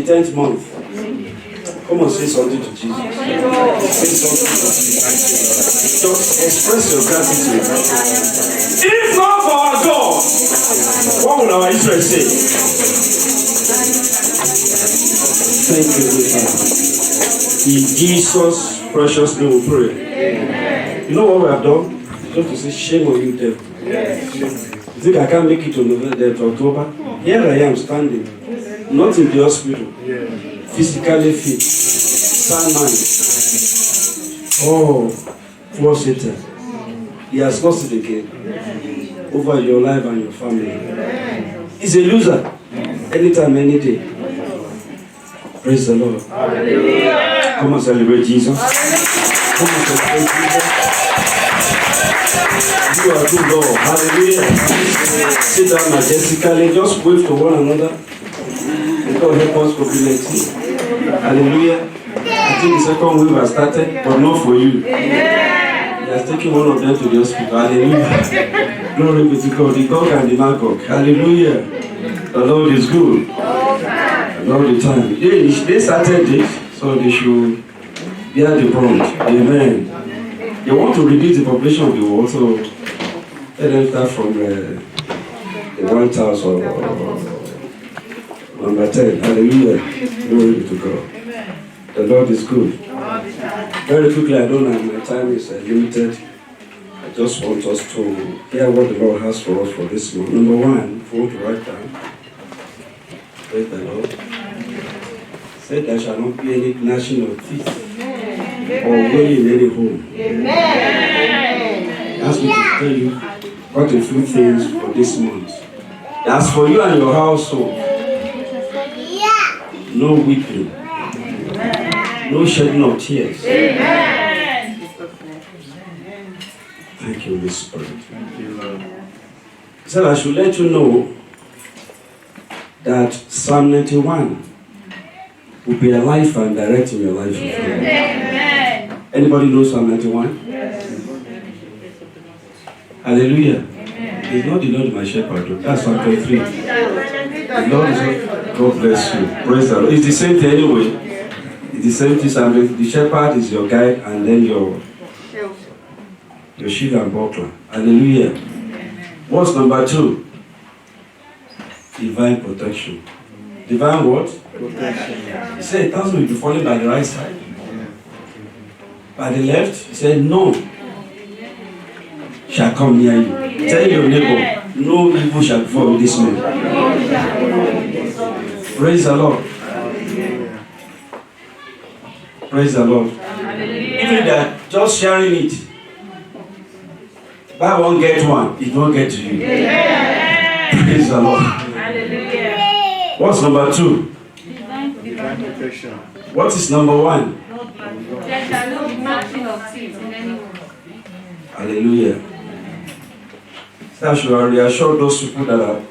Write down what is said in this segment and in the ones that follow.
10th month. Come on, say something to Jesus. Say something to Jesus. Just express your gratitude. If not for our God, what will our Israel say? Thank you, Father. In Jesus' precious name we pray. Amen. You know what we have done? Just to say, shame on you, devil. Yes. You think I can't make it to November, to October? Here I am standing, not in the hospital, physically fit, sound mind. Oh, poor Satan. He has lost it again over your life and your family. He's a loser anytime, any day. Praise the Lord. Hallelujah. Come and celebrate Jesus. Hallelujah. Come and celebrate Jesus. You are good, Lord. Hallelujah. Sit down majestically. Just wave to one another. God help us for humility. Hallelujah. I think the second wave has started, but not for you. He has taken one of them to the hospital. Hallelujah. Glory be to God. The Gog and the Magog. Hallelujah. The Lord is good. All the time. They started this, so they should bear the brunt. Amen. They want to reduce the population of the world, so let them start from the White House or number 10. Hallelujah. Glory be to God. The Lord is good. Very quickly, I don't know, my time is limited. I just want us to hear what the Lord has for us for this month. Number one, if you want to write down. Praise the Lord. Said there shall not be any gnashing of teeth or wailing in any home. Amen. Ask me to tell you quite a few things for this month. As for you and your household, no weeping, no shedding of tears. Amen. Thank you, Holy Spirit. Thank you, Lord. He said I should let you know that Psalm 91 will be a life and direct in your life. Amen. Anybody know Psalm 91? Yes. Hallelujah. Amen. He's not the Lord my shepherd. That's Psalm 23. The Lord is not. God bless you. Praise the Lord. It's the same thing anyway. It's the same thing. The shepherd is your guide and then your shield and buckler. Hallelujah. What's number 2? Divine protection. Divine what? Protection. He said 1,000 will be falling by the right side. By the left, he said no shall come near you. Tell your neighbor, no evil shall befall this man. Praise the Lord. Praise the Lord. Even that, just sharing it. Buy one, get one. It won't get to you. Praise the Lord. What's number 2? Divine protection. What is number 1? There shall no gnashing of teeth in any home. Hallelujah. So I should reassure those people that are,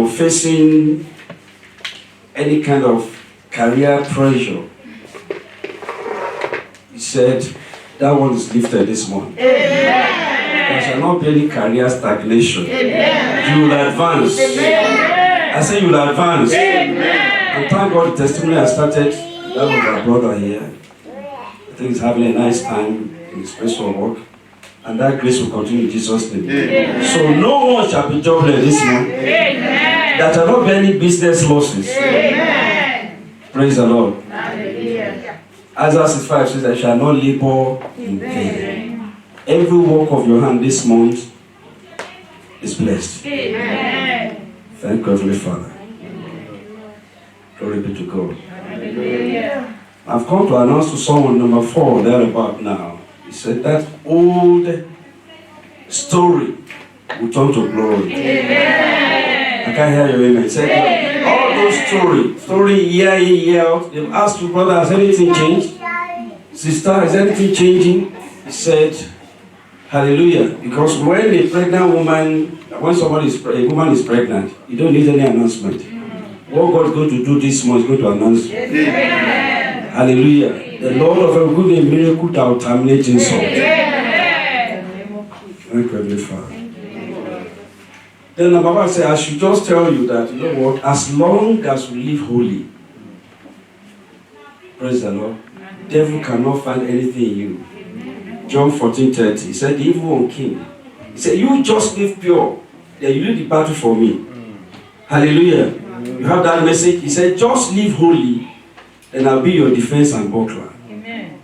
facing any kind of career pressure. He said that one is lifted this month. There shall not be any career stagnation. You will advance. I say you will advance. And thank God the testimony has started. That was our brother here. I think he's having a nice time in his place of work. And that grace will continue in Jesus' name. Amen. So no one shall be jobless this month. There shall not be any business losses. Amen. Praise the Lord. Hallelujah. Isaiah 6:5 says, I shall not labor in vain. Every work of your hand this month is blessed. Amen. Thank God, Heavenly Father. Glory be to God. Hallelujah. I've come to announce to someone number 4 thereabout now. He said that old story will turn to glory. Amen. I can't hear you, amen. He said all those story year in, year out. They've asked you, brother, has anything changed? Sister, is anything changing? He said, hallelujah. Because when a pregnant woman, when a woman is pregnant, you don't need any announcement. What God's going to do this month is going to announce it. Amen. Hallelujah. The Lord of a good and miracle that will terminate insult. Thank you, Heavenly Father. Then number 1 said, I should just tell you that, you know what, as long as we live holy, Praise the Lord. Devil cannot find anything in you. John 14:30. He said, the evil one came. He said, you just live pure. Then you lead the battle for me. Hallelujah. You have that message? He said, just live holy, and I'll be your defense and buckler. Amen.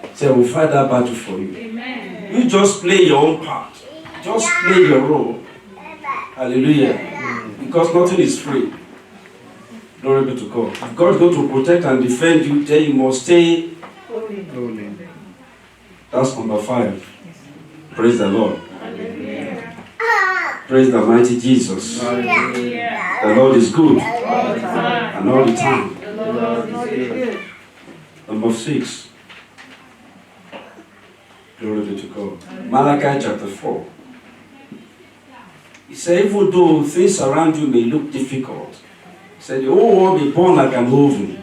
He said, we'll fight that battle for you. Amen. You just play your own part. Just play your role. Hallelujah. Because nothing is free. Glory be to God. If God is going to protect and defend you, then you must stay holy. That's number 5. Praise the Lord. Hallelujah. Praise the mighty Jesus. Hallelujah. The Lord is good. And all the time. The Lord is good. Number 6. Glory be to God. Malachi chapter 4. He said, even though things around you may look difficult, he said, the whole world be born like an oven.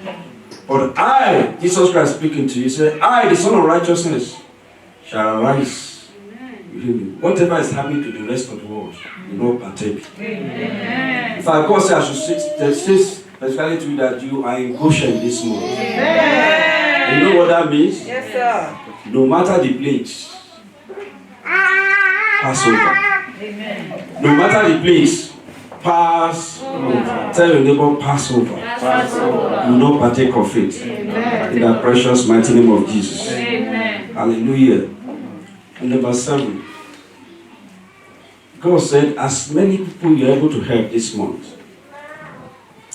But I, Jesus Christ speaking to you, said, I, the Son of Righteousness, shall arise. Whatever is happening to the rest of the world, you will not partake. If I God say I should say specifically to you that you are in Goshen this morning. And you know what that means? Yes, sir. No matter the place, pass over. Amen. No matter the place, pass over. Tell your neighbor, pass over. Pass over. You will not partake of it. Amen. In the precious mighty name of Jesus. Amen. Hallelujah. And number 7. God said, as many people you are able to help this month,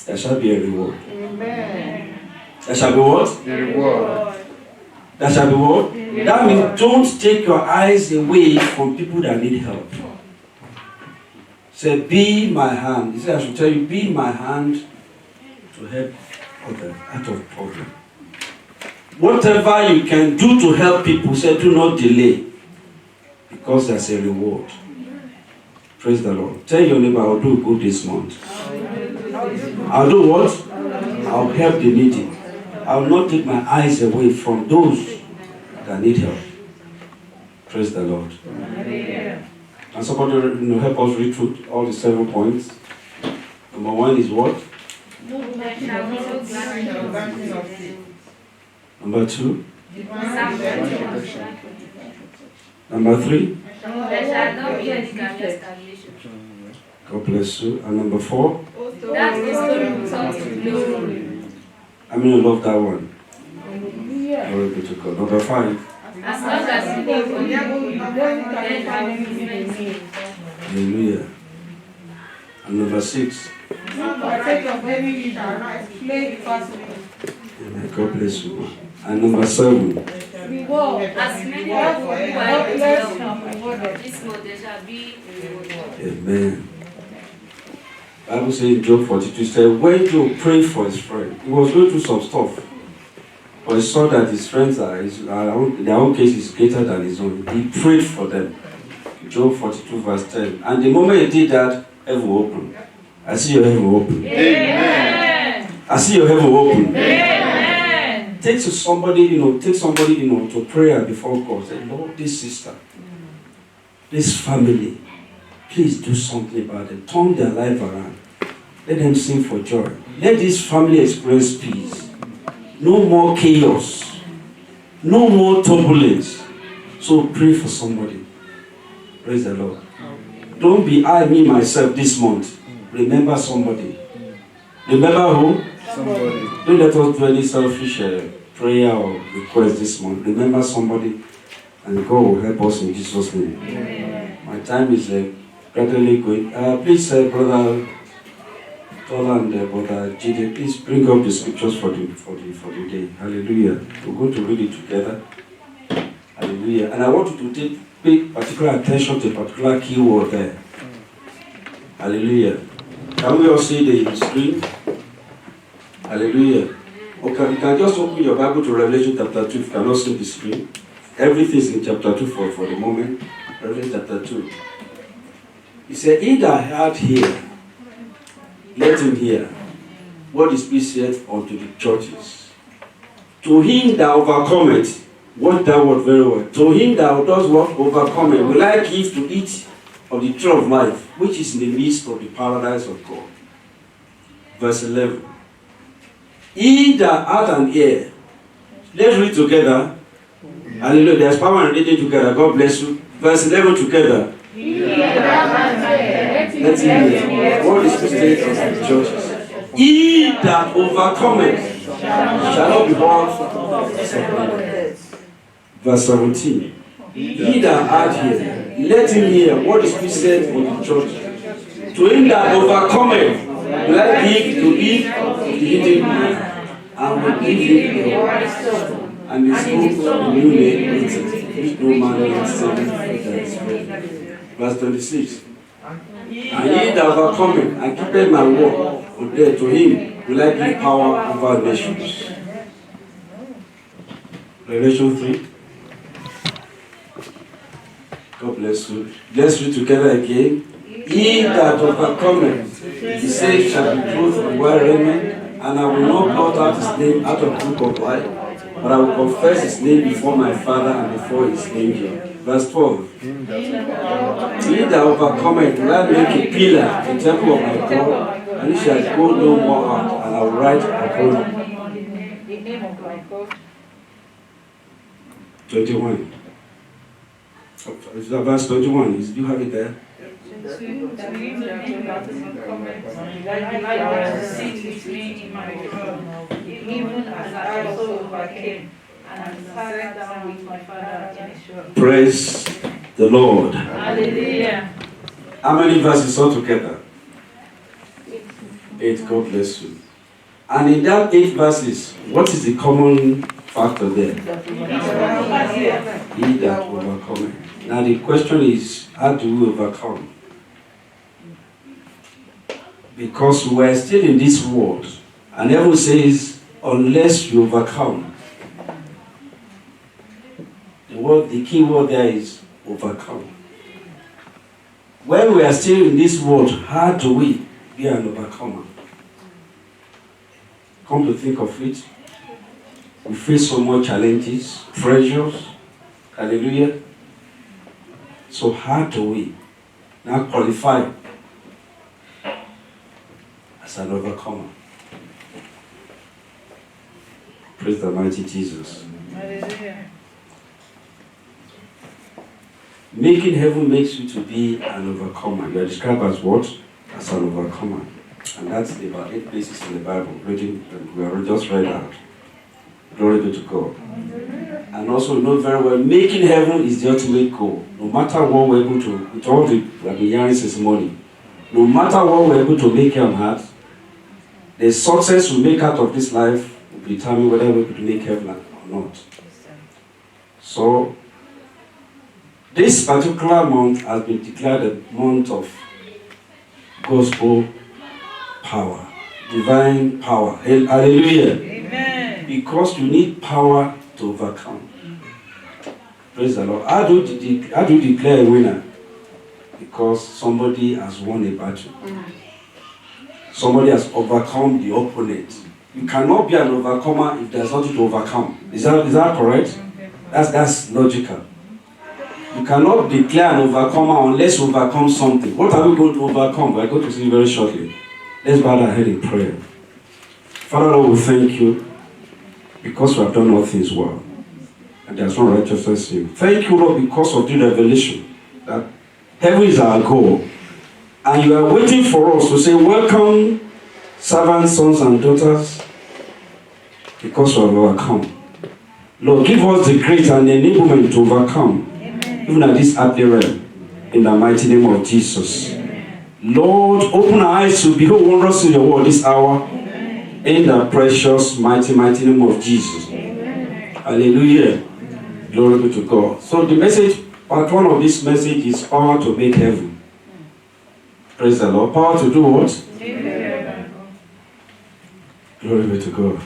there shall be a reward. Amen. There shall be what? A reward. There shall be what? Amen. That means don't take your eyes away from people that need help. Say, be my hand. He said, I should tell you, be my hand to help others out of problem. Whatever you can do to help people, say, do not delay. Because there's a reward. Praise the Lord. Tell your neighbor, I'll do good this month. I'll do what? I'll help the needy. I'll not take my eyes away from those that need help. Praise the Lord. And somebody help us read through all the 7 points. Number 1 is what? Number 2? Number 3? There shall not be any career stagnation. God bless you. And number 4? That is to glory. I mean, I love that one. Glory be to God. Number 5? As long as you live for Him, hallelujah. And number 6? Amen. God bless you. And number 7? as many people who are this month, there shall be reward. Amen. Bible says in Job 42, said, when Job prayed for his friend, he was going through some stuff. But he saw that his friends their own case is greater than his own. He prayed for them. Job 42 verse 10. And the moment he did that, heaven opened. I see your heaven open. Amen. I see your heaven open. Amen. Take somebody to prayer before God. Say, Lord, this sister, this family, please do something about it. Turn their life around. Let them sing for joy. Let this family experience peace. No more chaos. No more turbulence. So pray for somebody. Praise the Lord. Don't be me, myself this month. Remember somebody. Remember who? Somebody. Don't let us do any selfish prayer or request this month. Remember somebody, and God will help us in Jesus' name. Amen. My time is gradually going. Please, Brother Tola and Brother Jide, please bring up the scriptures for the day. Hallelujah. We're going to read it together. Hallelujah. And I want you to pay particular attention to a particular key word there. Hallelujah. Can we all see the screen? Hallelujah. Okay, you can just open your Bible to Revelation chapter 2 if you cannot see the screen. Everything is in chapter 2 for the moment. Revelation chapter 2. He said, he that hath ear, let him hear what the Spirit saith unto the churches. To him that overcometh, watch that word very well. To him that does what? Overcometh, will I give to eat of the tree of life, which is in the midst of the paradise of God. Verse 11. He that hath an ear, Let's read together. Hallelujah. There's power in reading together. God bless you. Verse 11 together. Let's hear what is the state of the churches. He that overcometh shall not be brought to Verse 17. He that art here, let him hear what is said for the church. To him that overcometh, will I give to eat of the hidden manna, and will give him the word, and his book the new name written, which no man can say. Verse 26. And he that overcometh and keepeth my word, to him will I give power over nations. Revelation 3. God bless you. Let's read together again. He that overcometh, he said, shall be clothed with white raiment, and I will not blot out his name out of the book of life, but I will confess his name before my Father and before his angel. Verse 12. He that overcometh will I make a pillar, the temple of my God, and he shall go no more out, and I will write upon the name of my God. 21. Verse 21. Do you have it there? Praise the Lord. Hallelujah. How many verses altogether? 8. God bless you. And in that 8 verses, what is the common factor there? He that overcometh. Now the question is, how do we overcome? Because we are still in this world, and heaven says, unless you overcome. The key word there is overcome. When we are still in this world, how do we be an overcomer? Come to think of it, we face so much challenges, pressures. Hallelujah. So how do we now qualify as an overcomer? Praise the mighty Jesus. Hallelujah. Making heaven makes you to be an overcomer. You are described as what? As an overcomer. And that's about 8 places in the Bible. Reading, we already just read out. Glory be to God. And also, you know very well, making heaven is the ultimate goal. No matter what we're able to, with all the I've been hearing since morning, no matter what we're able to make here on earth, the success we make out of this life will determine whether we're able to make heaven or not. So, this particular month has been declared a month of gospel power, divine power. Hallelujah. Amen. Because you need power to overcome. Praise the Lord. How do you declare a winner? Because somebody has won a battle. Somebody has overcome the opponent. You cannot be an overcomer if there's nothing to overcome. Is that correct? That's logical. You cannot declare an overcomer unless you overcome something. What are we going to overcome? We're going to see very shortly. Let's bow our head in prayer. Father Lord, we thank you because we have done all things well. And there's no righteousness in you. Thank you, Lord, because of the revelation that heaven is our goal. And you are waiting for us to say, welcome, servants, sons, and daughters, because we have overcome. Lord, give us the grace and the enablement to overcome. Even at this earthly realm, in the mighty name of Jesus. Amen. Lord, open our eyes to behold wondrous in your word this hour. Amen. In the precious, mighty name of Jesus. Amen. Hallelujah. Amen. Glory be to God. So the message, part 1 of this message is power to make heaven. Praise the Lord. Power to do what? Amen. Glory be to God.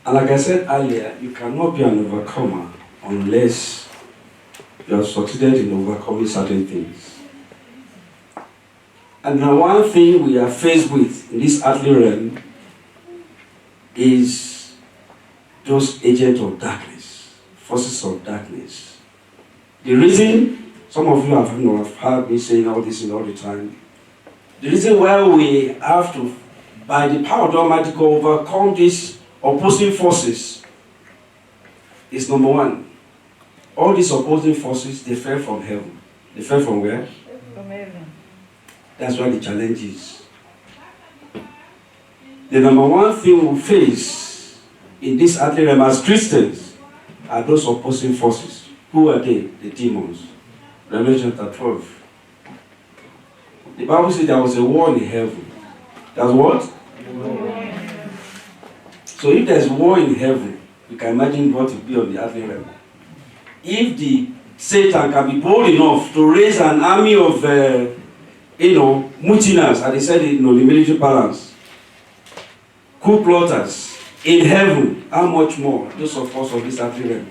And like I said earlier, you cannot be an overcomer unless you have succeeded in overcoming certain things. And now one thing we are faced with in this earthly realm is those agents of darkness, forces of darkness. The reason, some of you have heard me saying all this all the time, the reason why we have to by the power of the Almighty God, overcome these opposing forces is number one. All these opposing forces, they fell from heaven. They fell from where? From heaven. That's why the challenge is. The number one thing we face in this earthly realm as Christians are those opposing forces. Who are they? The demons. Revelation chapter 12. The Bible says there was a war in heaven. That's what? So if there's war in heaven, you can imagine what it will be on the earthly realm. If the Satan can be bold enough to raise an army of, mutineers, as they said, the military balance, coup plotters in heaven, how much more those of us of this earthly realm?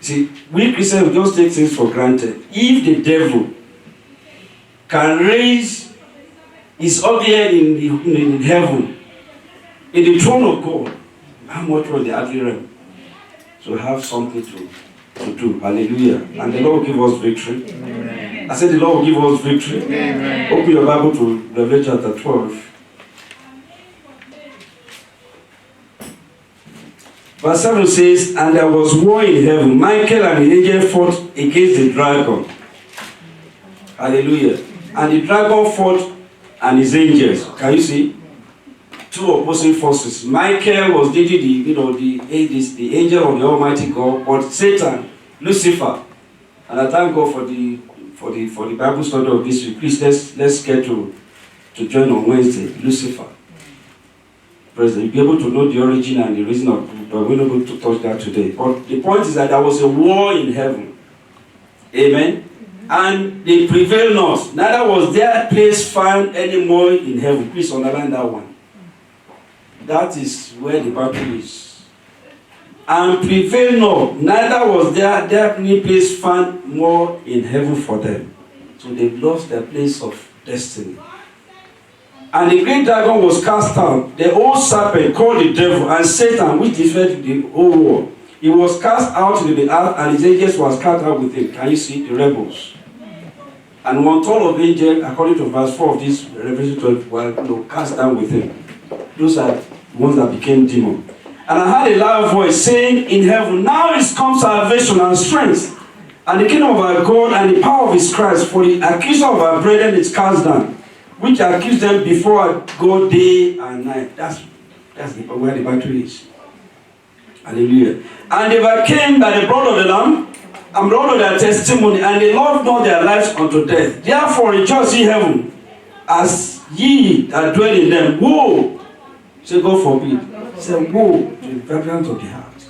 See, we Christians just take things for granted. If the devil can raise his ugly head in heaven, in the throne of God, how much more the earthly realm? So have something to do. Hallelujah. And the Lord will give us victory. Amen. I said the Lord will give us victory. Amen. Open your Bible to Revelation chapter 12. Verse 7 says, and there was war in heaven. Michael and the angel fought against the dragon. Hallelujah. And the dragon fought and his angels. Can you see? Two opposing forces. Michael was leading the angel of the Almighty God, but Satan, Lucifer. And I thank God for the Bible study of this week. Please let's get to join on Wednesday. Lucifer. You'll be able to know the origin and the reason of it, but we're not going to touch that today. But the point is that there was a war in heaven. Amen. And they prevailed not. Neither was their place found anymore in heaven. Please underline that one. That is where the battle is. And prevailed not. Neither was their place found more in heaven for them. So they lost their place of destiny. And the great dragon was cast out, the old serpent called the devil, and Satan, which defeated the whole world. He was cast out into the earth, and his angels was cast out with him. Can you see the rebels? And 1/3 of angels, according to verse 4 of this Revelation 12, were cast down with him. Those are the ones that became demons. And I heard a loud voice saying in heaven, now is come salvation and strength, and the kingdom of our God and the power of his Christ, for the accuser of our brethren is cast down, which accused them before God day and night. That's where the battle is. Hallelujah. And they overcame by the blood of the Lamb and blood of their testimony, and they loved not their lives unto death. Therefore rejoice ye heaven, as ye that dwell in them. Woe! Say, God forbid. Say, woe to the inhabitants of the heart.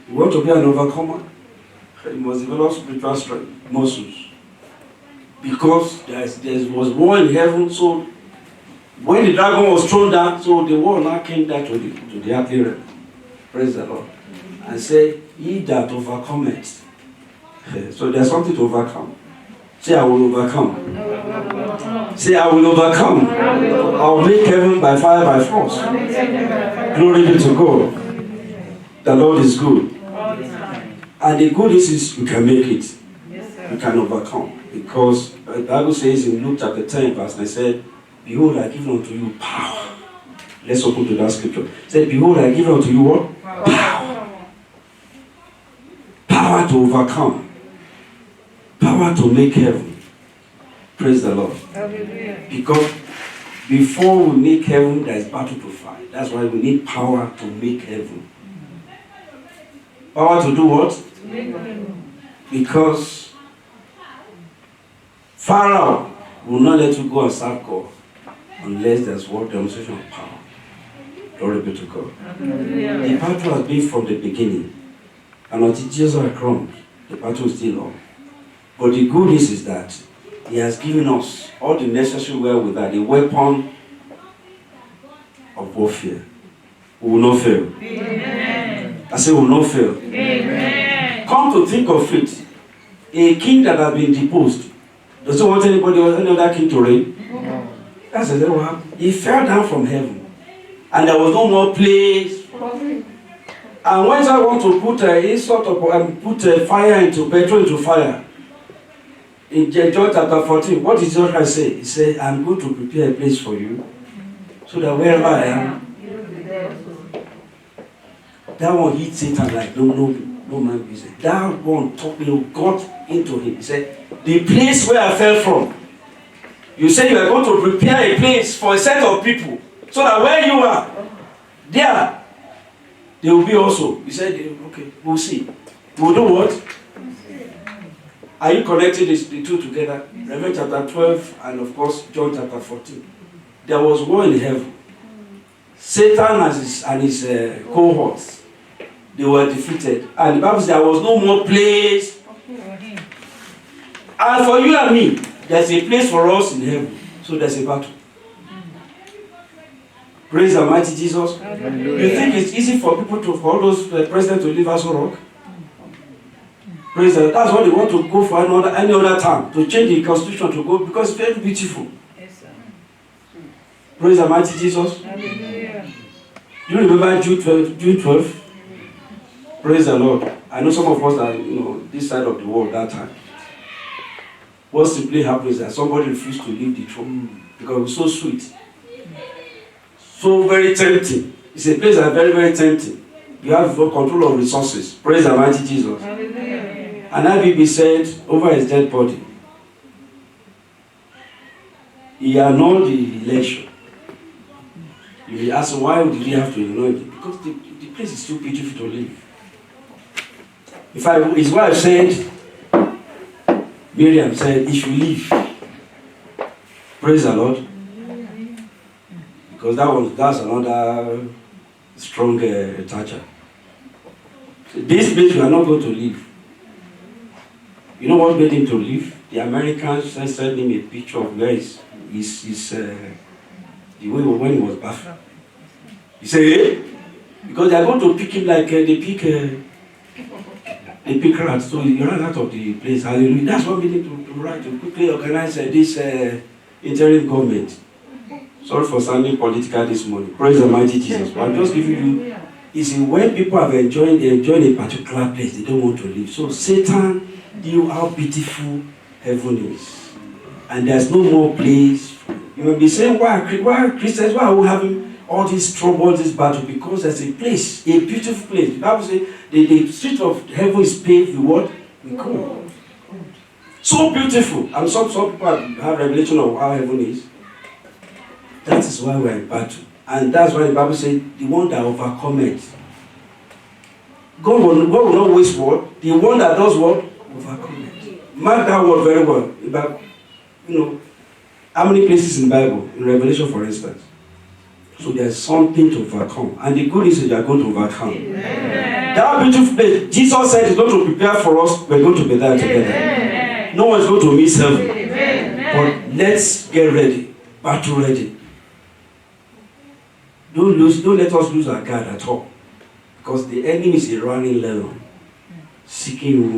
You want to be an overcomer? You must develop spiritual strength, muscles. Because there was war in heaven, so when the dragon was thrown down, so the war now came down to the earthly realm. Praise the Lord. And say, ye that overcometh. So there's something to overcome. Say, I will overcome. Say, I will overcome. I will make heaven by fire, by force. Glory be to God. The Lord is good. And the good is you can make it. You can overcome. Because the Bible says in Luke chapter 10, verse 9, said, behold, I give unto you power. Let's open to that scripture. It said, behold, I give unto you what? Power. Power to overcome. Power to make heaven. Praise the Lord. Because before we make heaven, there is battle to fight. That's why we need power to make heaven. Power to do what? Because Pharaoh will not let you go and serve God unless there's what demonstration of power. Glory be to God. The battle has been from the beginning. And until Jesus has come, the battle is still on. But the good news is that he has given us all the necessary wherewithal, the weapon of warfare. We will not fail. Amen. I say we will not fail. Amen. Come to think of it, a king that has been deposed, does he want any other king to reign? No. That's exactly what happened. He fell down from heaven. And there was no more place for him. And when I want to put fire into petrol into fire, In John chapter 14, what did Jesus Christ say? He said, I'm going to prepare a place for you, so that wherever I am, that one hit Satan like no man business. That one got into him. He said, the place where I fell from, you say you are going to prepare a place for a set of people, so that where you are, there, they will be also. He said, okay, we'll see. We'll do what? Are you connecting the two together? Revelation chapter 12 and of course John chapter 14. There was war in heaven. Satan and his cohorts, they were defeated. And the Bible says there was no more place. And for you and me, there's a place for us in heaven. So there's a battle. Praise the mighty Jesus. Hallelujah. You think it's easy for people for all those presidents to leave Aso Rock? Praise the Lord. That's why they want to go for any other time, to change the constitution to go, because it's very beautiful. Yes, sir. Praise the mighty Jesus. Hallelujah. Do you remember June 12? Praise the Lord. I know some of us are, this side of the world that time. What simply happened is that somebody refused to leave the throne because it was so sweet. So very tempting. It's a place that's very, very tempting. You have control of resources. Praise the mighty Jesus. Hallelujah. And IBB said over his dead body, he annulled the election. You will ask, why did he have to annul it? Because the place is too beautiful to live. His wife said, Miriam said, if you leave, praise the Lord. Because that's another strong toucher. So this place we are not going to leave. You know what made him to leave? The Americans sent him a picture of where his the way when he was bathing. He said, hey, because they are going to pick him like they pick rats. So he ran out of the place. Hallelujah. That's what made him to write to quickly organize this interim government. Sorry for sounding political this morning. Praise the mighty Jesus. But I'm just giving you, you see, when people have enjoyed a particular place, they don't want to leave. So Satan knew how beautiful heaven is. And there's no more place. You may be saying, why Christians, why are we having all this trouble, all this battle? Because there's a place, a beautiful place. The Bible says the street of heaven is paved with what? With gold. So beautiful. And some people have revelation of how heaven is. That is why we're in battle. And that's why the Bible says, the one that overcometh. God will not waste word. The one that does what? Overcometh. Mark that word very well. About, how many places in the Bible? In Revelation, for instance. So there's something to overcome. And the good news is you are going to overcome. Amen. That beautiful place, Jesus said, is going to prepare for us. We're going to be there together. Amen. No one's going to miss heaven. Amen. But let's get ready. Battle ready. Don't let us lose our guard at all. Because the enemy is a running lion, seeking room